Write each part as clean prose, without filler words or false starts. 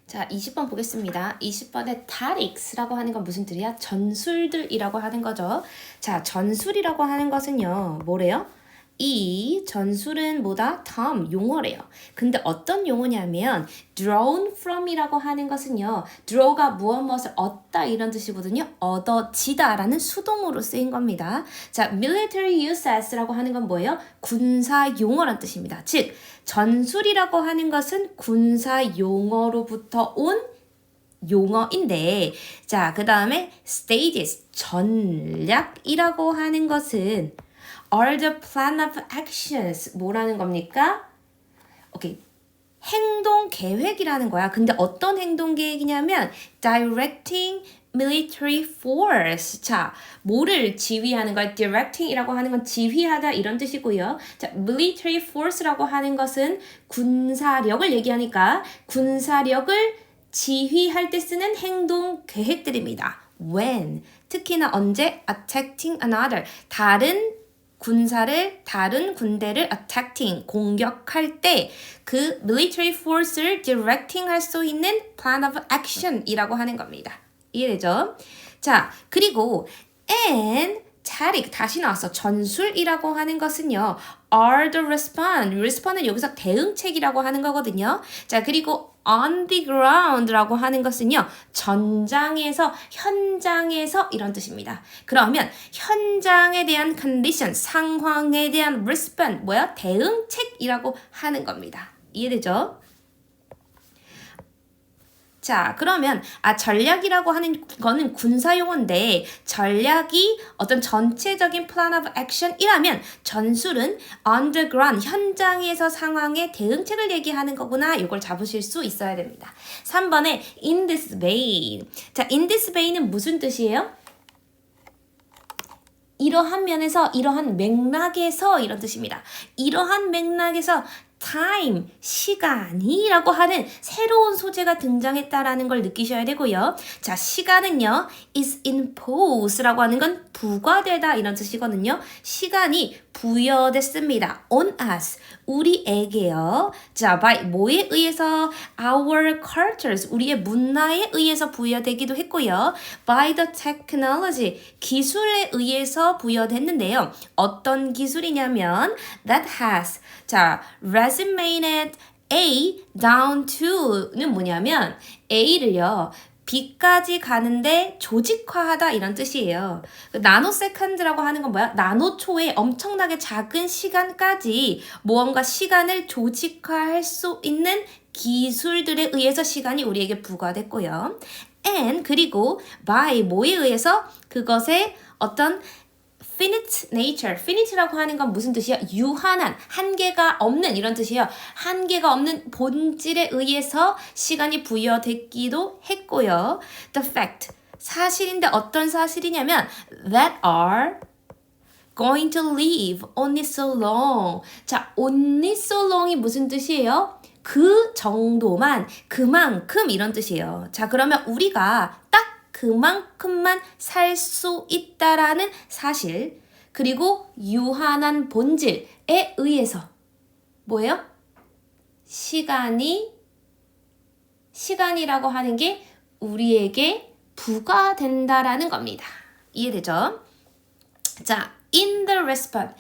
자, 20번 보겠습니다. 20번에 tactics라고 하는 건 무슨 뜻이야? 전술들이라고 하는 거죠. 자, 전술이라고 하는 것은요. 뭐래요? 이 전술은 뭐다? term, 용어래요. 근데 어떤 용어냐면 drawn from이라고 하는 것은요. draw가 무엇을 얻다 이런 뜻이거든요. 얻어지다라는 수동으로 쓰인 겁니다. 자, military uses라고 하는 건 뭐예요? 군사 용어란 뜻입니다. 즉, 전술이라고 하는 것은 군사 용어로부터 온 용어인데, 자, 그 다음에 stages, 전략이라고 하는 것은 are the plan of actions, 뭐라는 겁니까? 오케이. 행동 계획이라는 거야. 근데 어떤 행동 계획이냐면 directing military force. 자, 뭐를 지휘하는 거야? directing이라고 하는 건 지휘하다 이런 뜻이고요. 자, military force라고 하는 것은 군사력을 얘기하니까 군사력을 지휘할 때 쓰는 행동 계획들입니다. when, 특히나 언제 attacking another, 다른 군대를 attacking, 공격할 때 그 military force를 directing 할 수 있는 plan of action이라고 하는 겁니다. 이해되죠? 자, 그리고 and tactic, 다시 나왔어. 전술이라고 하는 것은요. are the respond는 여기서 대응책이라고 하는 거거든요. 자, 그리고 on the ground라고 하는 것은요. 전장에서, 현장에서 이런 뜻입니다. 그러면 현장에 대한 condition, 상황에 대한 respond, 뭐야? 대응책이라고 하는 겁니다. 이해되죠? 자, 그러면 전략이라고 하는 거는 군사용어인데 전략이 어떤 전체적인 plan of action이라면 전술은 on the ground, 현장에서 상황에 대응책을 얘기하는 거구나. 이걸 잡으실 수 있어야 됩니다. 3번에 in this vein. 자, in this vein은 무슨 뜻이에요? 이러한 면에서, 이러한 맥락에서 이런 뜻입니다. 이러한 맥락에서 time, 시간이라고 하는 새로운 소재가 등장했다라는 걸 느끼셔야 되고요. 자, 시간은요, is imposed라고 하는 건 부과되다 이런 뜻이거든요. 시간이 부여됐습니다. on us, 우리에게요. 자, by 뭐에 의해서? our cultures, 우리의 문화에 의해서 부여되기도 했고요. by the technology, 기술에 의해서 부여됐는데요. 어떤 기술이냐면 that has, 자, resumed A down to는 뭐냐면 A를요. B까지 가는데 조직화하다 이런 뜻이에요. 나노세컨드라고 하는 건 뭐야? 나노초의 엄청나게 작은 시간까지 무언가 시간을 조직화할 수 있는 기술들에 의해서 시간이 우리에게 부과됐고요. and 그리고 by 뭐에 의해서? 그것의 어떤 finite nature, finite라고 하는 건 무슨 뜻이야? 유한한, 한계가 없는 이런 뜻이에요. 한계가 없는 본질에 의해서 시간이 부여됐기도 했고요. The fact, 사실인데 어떤 사실이냐면 that are going to live only so long. 자, only so long이 무슨 뜻이에요? 그 정도만, 그만큼 이런 뜻이에요. 자, 그러면 우리가 딱 그만큼만 살 수 있다라는 사실, 그리고 유한한 본질에 의해서 뭐예요? 시간이라고 하는 게 우리에게 부과된다라는 겁니다. 이해되죠? 자, in the response,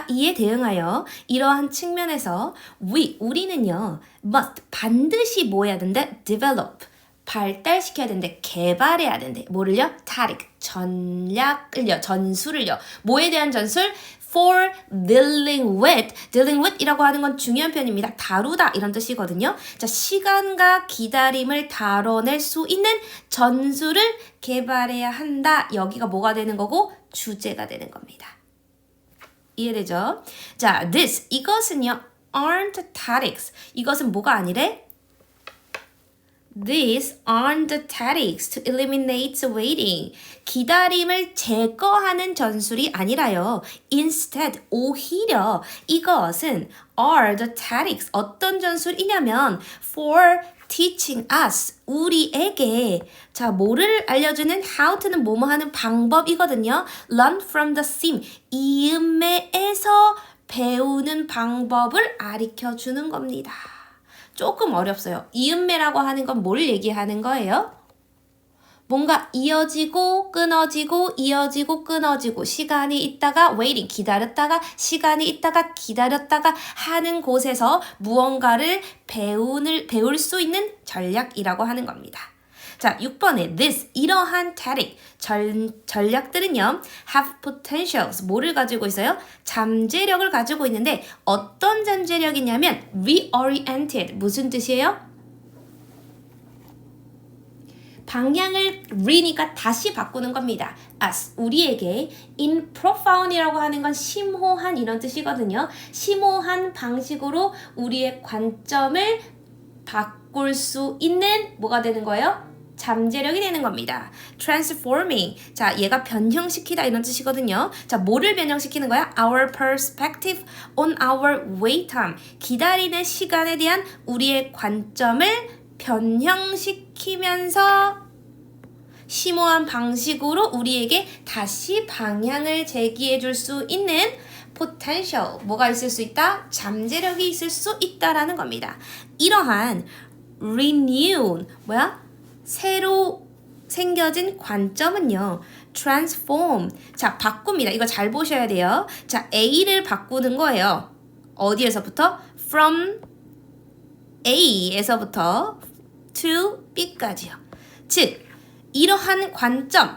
이에 대응하여 이러한 측면에서 우리는요, must, 반드시 뭐 해야 된대? develop, 발달시켜야 되는데 개발해야 되는데 뭐를요? tactic, 전술을요. 뭐에 대한 전술? for dealing with 이라고 하는 건 중요한 표현입니다. 다루다 이런 뜻이거든요. 자, 시간과 기다림을 다뤄낼 수 있는 전술을 개발해야 한다. 여기가 뭐가 되는 거고? 주제가 되는 겁니다. 이해되죠? 자, 이것은요, aren't tactics. 이것은 뭐가 아니래? These aren't the tactics to eliminate waiting. 기다림을 제거하는 전술이 아니라요. Instead, 오히려 이것은 are the tactics. 어떤 전술이냐면 for teaching us, 우리에게 자, 뭐를 알려주는 how to는 뭐뭐 하는 방법이거든요. Learn from the sim, 이음매에서 배우는 방법을 가르쳐주는 겁니다. 조금 어렵어요. 이음매라고 하는 건 뭘 얘기하는 거예요? 뭔가 이어지고 끊어지고 이어지고 끊어지고 시간이 있다가 waiting 기다렸다가 시간이 있다가 기다렸다가 하는 곳에서 무언가를 배울 수 있는 전략이라고 하는 겁니다. 자, 6번에 this 이러한 tactic 전략들은요 have potentials 뭐를 가지고 있어요? 잠재력을 가지고 있는데 어떤 잠재력이냐면 reoriented 무슨 뜻이에요? 방향을 re니까 다시 바꾸는 겁니다. as 우리에게 in profound이라고 하는 건 심오한 이런 뜻이거든요. 심오한 방식으로 우리의 관점을 바꿀 수 있는 뭐가 되는 거예요? 잠재력이 되는 겁니다. transforming. 자, 얘가 변형시키다 이런 뜻이거든요. 자, 뭐를 변형시키는 거야? Our perspective on our wait time. 기다리는 시간에 대한 우리의 관점을 변형시키면서 심오한 방식으로 우리에게 다시 방향을 제기해 줄 수 있는 potential, 뭐가 있을 수 있다? 잠재력이 있을 수 있다라는 겁니다. 이러한 renew, 새로 생겨진 관점은요. transform, 자, 바꿉니다. 이거 잘 보셔야 돼요. 자, A를 바꾸는 거예요. 어디에서부터? from A에서부터 to B까지요. 즉, 이러한 관점은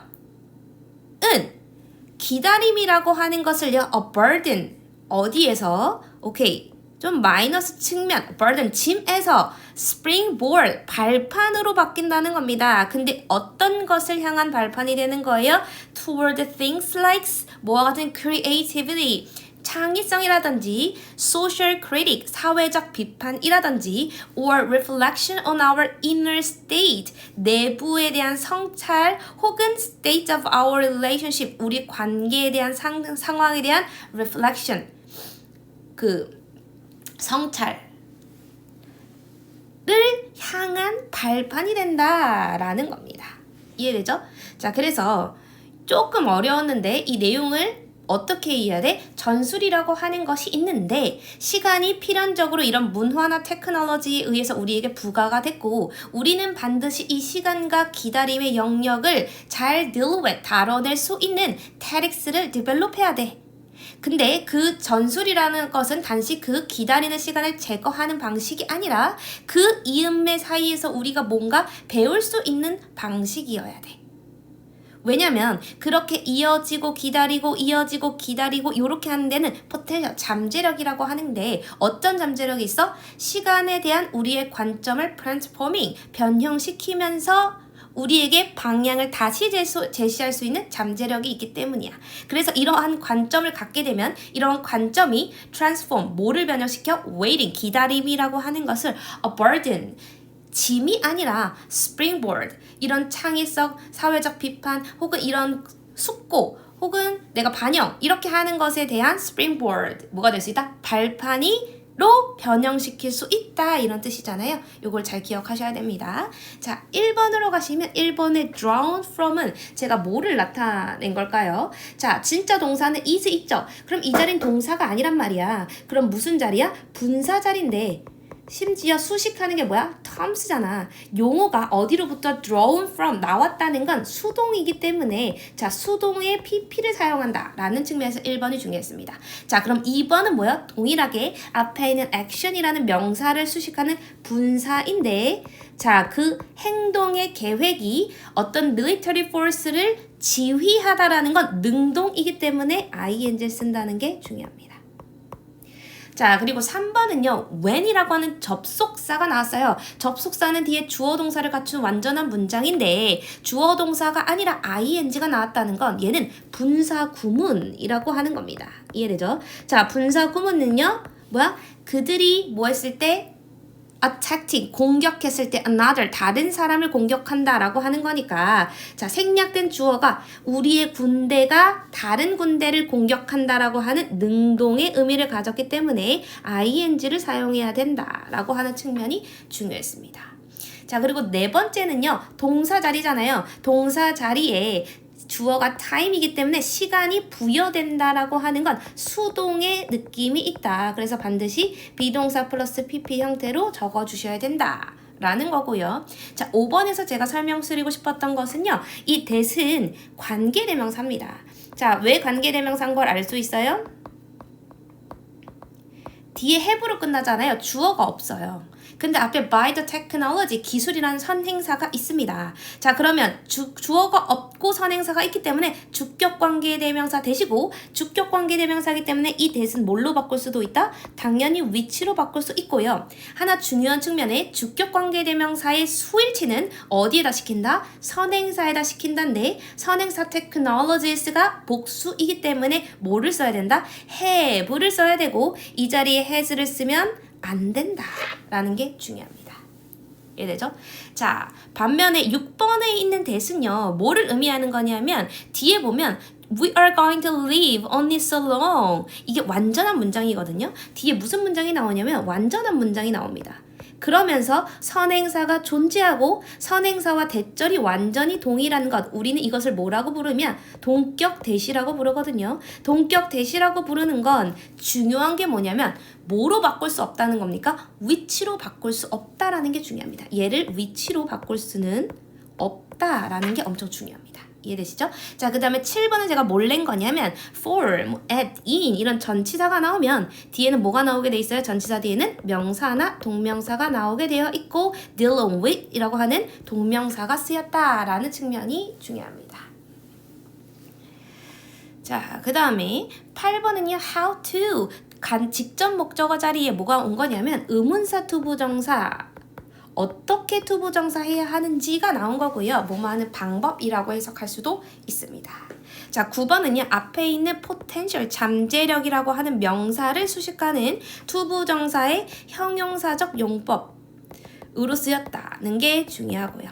기다림이라고 하는 것을요. a burden, 어디에서? 오케이. 좀 마이너스 측면, burden, 짐에서 springboard, 발판으로 바뀐다는 겁니다. 근데 어떤 것을 향한 발판이 되는 거예요? toward things like 뭐와 같은 creativity, 창의성이라든지 social critic, 사회적 비판이라든지 or reflection on our inner state, 내부에 대한 성찰 혹은 state of our relationship, 우리 관계에 대한 상황에 대한 reflection, 성찰을 향한 발판이 된다라는 겁니다. 이해되죠? 자, 그래서 조금 어려웠는데 이 내용을 어떻게 이해해야 돼? 전술이라고 하는 것이 있는데 시간이 필연적으로 이런 문화나 테크놀로지에 의해서 우리에게 부과가 됐고 우리는 반드시 이 시간과 기다림의 영역을 잘 deal with, 다뤄낼 수 있는 tactics를 develop해야 돼. 근데 그 전술이라는 것은 단지 그 기다리는 시간을 제거하는 방식이 아니라 그 이음매 사이에서 우리가 뭔가 배울 수 있는 방식이어야 돼. 왜냐면 그렇게 이어지고 기다리고 이어지고 기다리고 이렇게 하는 데는 포텐셜, 잠재력이라고 하는데 어떤 잠재력이 있어? 시간에 대한 우리의 관점을 transforming, 변형시키면서 우리에게 방향을 다시 제시할 수 있는 잠재력이 있기 때문이야. 그래서 이러한 관점을 갖게 되면 이러한 관점이 transform, 뭐를 변형시켜? waiting, 기다림이라고 하는 것을 a burden, 짐이 아니라 springboard, 이런 창의성, 사회적 비판 혹은 이런 숙고 혹은 내가 반영 이렇게 하는 것에 대한 springboard, 뭐가 될 수 있다? 발판이로 변형시킬 수 있다 이런 뜻이잖아요. 이걸 잘 기억하셔야 됩니다. 자, 1번으로 가시면 1번의 drawn from은 제가 뭐를 나타낸 걸까요? 자, 진짜 동사는 is 있죠? 그럼 이 자리는 동사가 아니란 말이야. 그럼 무슨 자리야? 분사 자리인데 심지어 수식하는 게 뭐야? terms잖아. 용어가 어디로부터 drawn from, 나왔다는 건 수동이기 때문에 자, 수동의 pp를 사용한다 라는 측면에서 1번이 중요했습니다. 자, 그럼 2번은 뭐야? 동일하게 앞에 있는 action이라는 명사를 수식하는 분사인데 자, 그 행동의 계획이 어떤 military force를 지휘하다라는 건 능동이기 때문에 ing를 쓴다는 게 중요합니다. 자, 그리고 3번은요. when이라고 하는 접속사가 나왔어요. 접속사는 뒤에 주어 동사를 갖춘 완전한 문장인데 주어 동사가 아니라 ing가 나왔다는 건 얘는 분사 구문이라고 하는 겁니다. 이해되죠? 자, 분사 구문은요. 그들이 뭐 했을 때? attacking, 공격했을 때 another, 다른 사람을 공격한다 라고 하는 거니까 자, 생략된 주어가 우리의 군대가 다른 군대를 공격한다 라고 하는 능동의 의미를 가졌기 때문에 ing를 사용해야 된다 라고 하는 측면이 중요했습니다. 자, 그리고 네 번째는요. 동사 자리잖아요. 동사 자리에 주어가 time이기 때문에 시간이 부여된다라고 하는 건 수동의 느낌이 있다. 그래서 반드시 비동사 플러스 pp 형태로 적어주셔야 된다. 라는 거고요. 자, 5번에서 제가 설명드리고 싶었던 것은요. 이 that은 관계대명사입니다. 자, 왜 관계대명사인 걸 알 수 있어요? 뒤에 have로 끝나잖아요. 주어가 없어요. 근데 앞에 by the technology, 기술이라는 선행사가 있습니다. 자, 그러면 주어가 없고 선행사가 있기 때문에 주격관계대명사 대시고 주격관계대명사이기 때문에 이 that은 뭘로 바꿀 수도 있다? 당연히 which로 바꿀 수 있고요. 하나 중요한 측면에 주격관계대명사의 수일치는 어디에다 시킨다? 선행사에다 시킨다인데 선행사 technologies가 복수이기 때문에 뭐를 써야 된다? have를 써야 되고 이 자리에 has를 쓰면 안 된다 라는 게 중요합니다. 이해되죠? 자, 반면에 6번에 있는 that은요 뭐를 의미하는 거냐면 뒤에 보면 We are going to live only so long. 이게 완전한 문장이거든요. 뒤에 무슨 문장이 나오냐면 완전한 문장이 나옵니다. 그러면서 선행사가 존재하고 선행사와 대절이 완전히 동일한 것, 우리는 이것을 뭐라고 부르면 동격 대시라고 부르거든요. 동격 대시라고 부르는 건 중요한 게 뭐냐면 뭐로 바꿀 수 없다는 겁니까? which로 바꿀 수 없다라는 게 중요합니다. 얘를 which로 바꿀 수는 없다라는 게 엄청 중요합니다. 이해되시죠? 자, 그 다음에 7번은 제가 뭘 낸 거냐면 for, at, in 이런 전치사가 나오면 뒤에는 뭐가 나오게 돼 있어요? 전치사 뒤에는 명사나 동명사가 나오게 되어 있고 dealing with 이라고 하는 동명사가 쓰였다라는 측면이 중요합니다. 자, 그 다음에 8번은요 how to 직접 목적어 자리에 뭐가 온 거냐면 의문사 투부정사 어떻게 투부정사 해야 하는지가 나온 거고요. 뭐뭐 하는 방법이라고 해석할 수도 있습니다. 자, 9번은요. 앞에 있는 potential, 잠재력이라고 하는 명사를 수식하는 투부정사의 형용사적 용법으로 쓰였다는 게 중요하고요.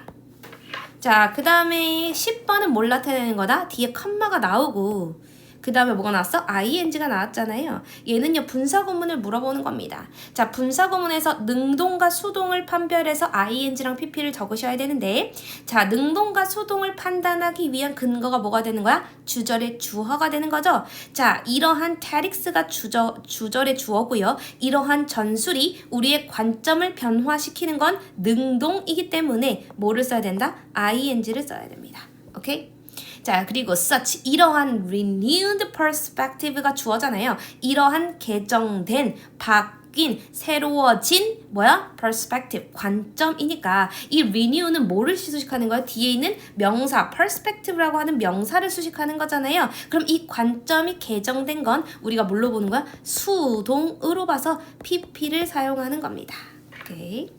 자, 그 다음에 10번은 뭘 나타내는 거다? 뒤에 컴마가 나오고 그 다음에 뭐가 나왔어? ing가 나왔잖아요. 얘는요 분사구문을 물어보는 겁니다. 자, 분사구문에서 능동과 수동을 판별해서 ing랑 pp를 적으셔야 되는데 자, 능동과 수동을 판단하기 위한 근거가 뭐가 되는 거야? 주절의 주어가 되는 거죠. 자, 이러한 tatic스가 주절의 주어고요. 이러한 전술이 우리의 관점을 변화시키는 건 능동이기 때문에 뭐를 써야 된다? ing를 써야 됩니다. 오케이? 자, 그리고 such 이러한 renewed perspective가 주어잖아요. 이러한 개정된 바뀐 새로워진 뭐야? perspective 관점이니까 이 renew는 뭐를 수식하는 거야? 뒤에 있는 명사 perspective라고 하는 명사를 수식하는 거잖아요. 그럼 이 관점이 개정된 건 우리가 뭘로 보는 거야? 수동으로 봐서 pp를 사용하는 겁니다. 오케이.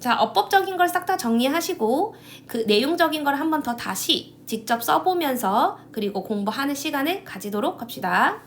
자, 어법적인 걸 싹 다 정리하시고 그 내용적인 걸 한 번 더 다시 직접 써보면서 그리고 공부하는 시간을 가지도록 합시다.